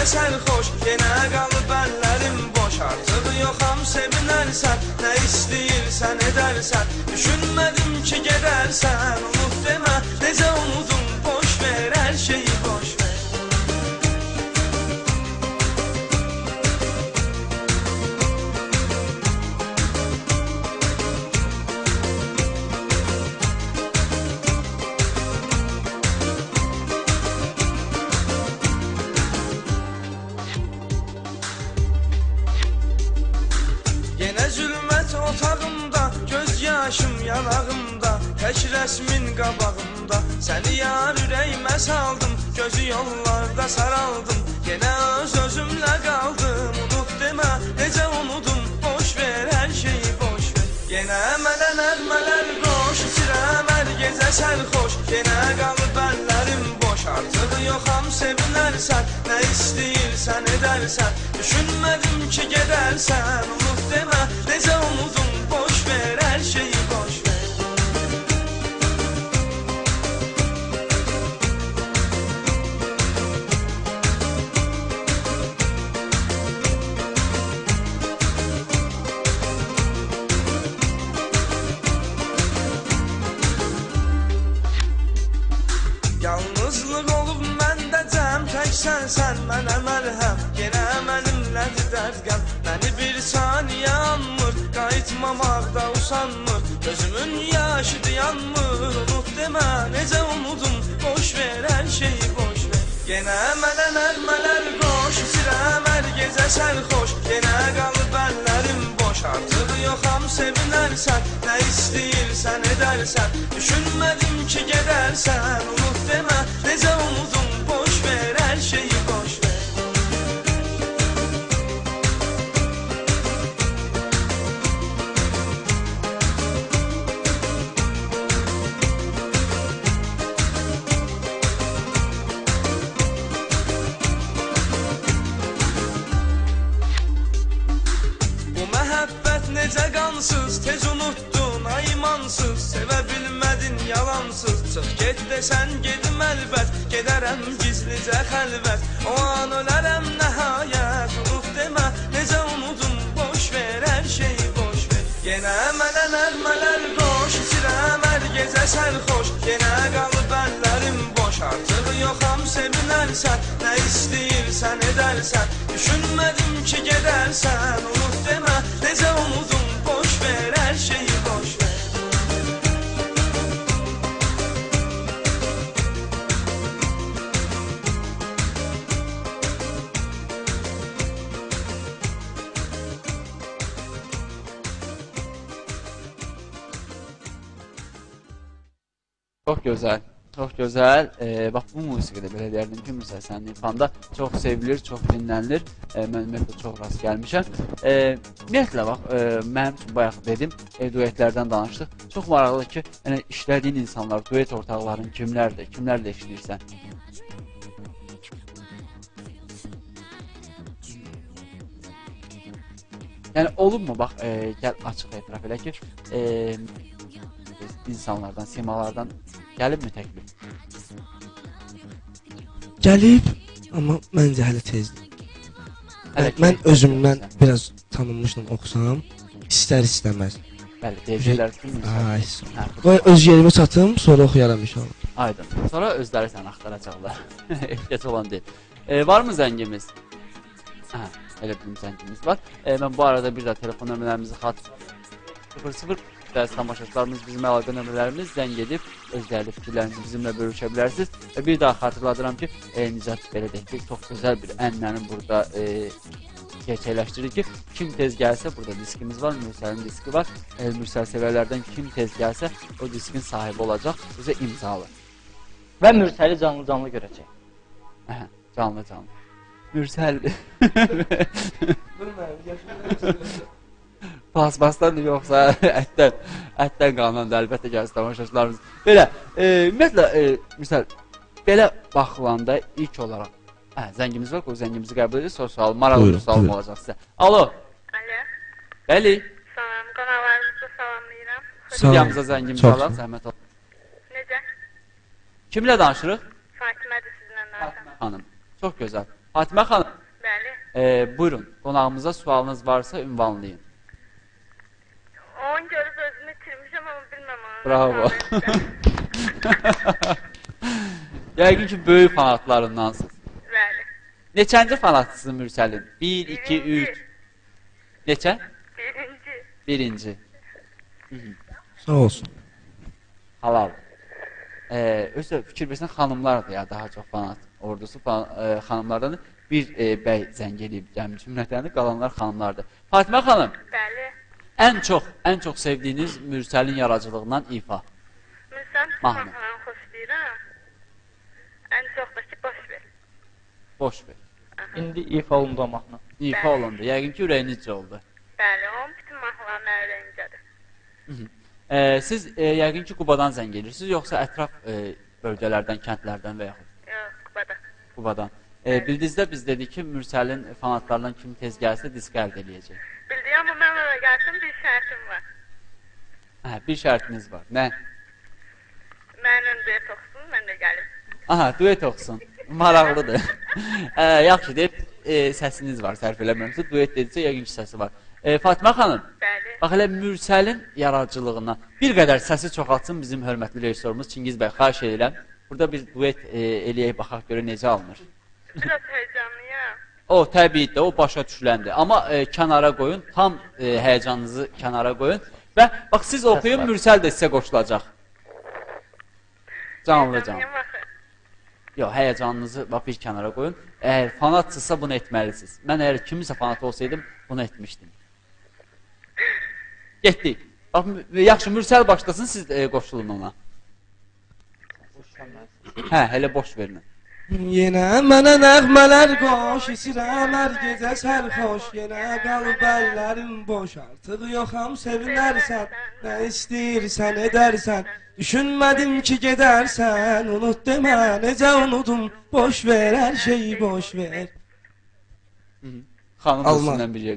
sərxoş, yenə qalıb əllərim boş. Artıq yoxam sevinərsən, nə istəyirsən edərsən. Düşünmədim ki gedərsən, unut demə, necə unudum, boş ver hər şeyi, boş ver. Otağımda, göz yaşım yanağımda, tək rəsmin qabağımda. Səni yar ürəyimə saldım, gözü yollarda saraldım. Yenə öz-özümlə qaldım, unut demə, necə unudum, boş ver hər şeyi, boş ver. Yenə mənə nəğmələr qoş, içirəm hər gecə sərxoş. Yenə qalıb əllərim boş, artıq yoxam sevinərsən, nə istəyirsən edərsən. Düşünmədim ki gedərsən, unut demə, necə unudum, boş ver hər şeyi, boş ver. Yalnızlıq olub məndə cəm, tək sənsən mənə məlhəm. Yenə mənimlədir dərd qəm, məni bir saniyə anmır, qayıtmamaqda usanmır. Gözümün yaşıdı yanmır, unut demə, necə unudum, boş ver hər şeyi, boş ver. Yenə mənə nəğmələr qoş, içirəm hər gecə sərxoş. Yenə qalıb əllərim boş, artıq yoxam sevinərsən, nə istəyirsən edərsən. Düşünmədim ki gedərsən, unut demə, necə unudum, boş ver hər şeyi, boş ver. Necə qansız, tez unuttun, aymansız. Sevə bilmədin yalansız. Çıx get desən gedim əlbət, gedərəm gizlicə xəlvət. O an ölərəm nəhayət, unut demə, necə unudum, boş ver hər şeyi, boş ver. Yenə mənə nəğmələr qoş, içirəm hər gecə sərxoş. Yenə qalıb əllərim boş, artıq yoxam sevinərsən, nə istəyirsən edərsən. Düşünmədim ki gedərsən, unut demə, necə unudum, boş ver hər şeyi, boş ver. Çox gözəl, çox gözəl. Bax, bu musiqidə belə deyərdim ki, Mürsəl sənin ifanda çox sevilir, çox dinlənilir. Mən ümumiyyətlə çox rast gəlmişəm. Ümumiyyətlə, bax, mənim üçün bayaq dedim, duetlərdən danışdıq. Çox maraqlıdır ki, işlədiyin insanlar, duet ortaqların kimlərdir, kimlərlə işləyirsən? Yəni, olubmu, bax, gəl açıq etiraf elə ki, insanlardan, simalardan gəlibmi təklif? Gəlib, amma məncə hələ tezdir. Mən özümdən biraz tanınmışdım, oxusam, istər-istəməz. Bəli, deyəcəklər ki, qoy öz yerimi çatım, sonra oxuyaram inşallah. Aydın. Sonra özləri səni axtaracaqlar. Ehtiyac olan deyil. Varmı zəngimiz? Elə bilim zəngimiz var. Mən bu arada bir də telefon nömrələrimizi xat 00 dərs tamaşaçılarımız, bizim əlaqə nömrələrimiz zəng edib özlərli fikirlərinizi bizimlə bölüşə bilərsiniz. Və bir daha xatırladıram ki, Nicat belə deyək ki, çox gözəl bir ənləni burada gerçəkləşdirir ki, kim tez gəlsə, burada diskimiz var, Mürsəlin diski var. Mürsəl sevərlərdən kim tez gəlsə, o diskin sahibi olacaq, özə imzalı. Və Mürsəli canlı-canlı görəcək. Canlı-canlı. Mürsəl. Pasdan yoxsa ətdən qalanında əlbəttə gəlsin tamaşaçılarımız. Belə, ümumiyyətlə, Mürsəl, belə baxılanda ilk olaraq, zəngimiz var, o zəngimizi qəbul edir, sonra sual, maraqlı bir sualım olacaq sizə. Alo. Alo. Bəli. Salam, qonaqlarınızı salamlayıram. Studiyamıza zəngimizi alaq, zəhmət olun. Necə? Kimlə danışırıq? Fatimədir sizinlə danışıram. Hanım, çox gözəl. Fatimə xanım, Bəli. buyurun, qonağımıza sualınız varsa ünvanlayın. Onun görüb özümü itirmişəm ama bilmem onu. Bravo. Yəqin ki, böyük fanatlarındansınız. Bəli. Neçənci fanatsızı Mürsəlin? 1, 2, 3. Neçə? Birinci. Birinci. Sağ olsun. Halal. Özü fikir versən xanımlardır ya daha çox fanat. Ordusu xanımlardan bir bəy zəng eləyib gəmi cümlətəni, qalanlar xanımlardır. Fatimə xanım, Bəli. ən çox sevdiyiniz Mürsəlin yaradıcılığından ifa. Mürsəlin Mahnı. mahnılarını xoşlayıram. Ən çox da ki, boş ver. Boş ver. İndi ifa olundu mahnı. İfa olundu. Yəqin ki, ürəyinizcə oldu. Bəli, onun bütün mahnılarını öyrəncədir. Siz yəqin ki, Qubadan zəng edirsiniz, yoxsa ətraf bölgələrdən, kəndlərdən və yaxud Yox, Qubada. Qubadan. Bildinizdə biz dedik ki, Mürsəlin fanatlarından kim tez gəlsə disk əldə eləyəcək. Bildiğim ama ben oraya gelsin bir şartım var. Bir şərtiniz var. Nə? Benimle düet okusun, ben de gelim. Aha, duet oxusun. Maraqlıdır. Yaxşı deyib, səsiniz var, sərf eləmirəmsə, duet dediksə, yəqin ki, səsi var. Fatimə xanım, Bəli. bax elə Mürsəlin yaradıcılığından bir qədər səsi çoxaltsın bizim hörmətli rejissorumuz Çingiz bəy, xahiş edirəm. Burada bir duet eləyək, baxaq görə necə alınır. Biraz heyecanlıyım. O, təbiidir, o başa düşüləndir. Amma kənara qoyun, tam həyəcanınızı kənara qoyun və bax, siz oxuyun, Mürsəl də sizə qoşulacaq. Canlı. Heyecanlıyım axı. Yox, həyəcanınızı bax, bir kənara qoyun. Əgər fanatsızsa bunu etməlisiniz. Mən əgər kimisə fanat olsaydım, bunu etmişdim. Getdik. Bax, yaxşı, Mürsəl başlasın, siz qoşulun ona. Hə, elə boş verin. Yenə mənə nəğmələr qoş, isirəm hər gecə sərxoş. Yenə qalıb əllərim boş, artıq yoxam sevinərsən. Nə istəyirsən edərsən, düşünmədim ki gedərsən. Unut demə, necə unudum, boş ver hər şeyi boş ver. Xanım Alman. üstündən bir yer.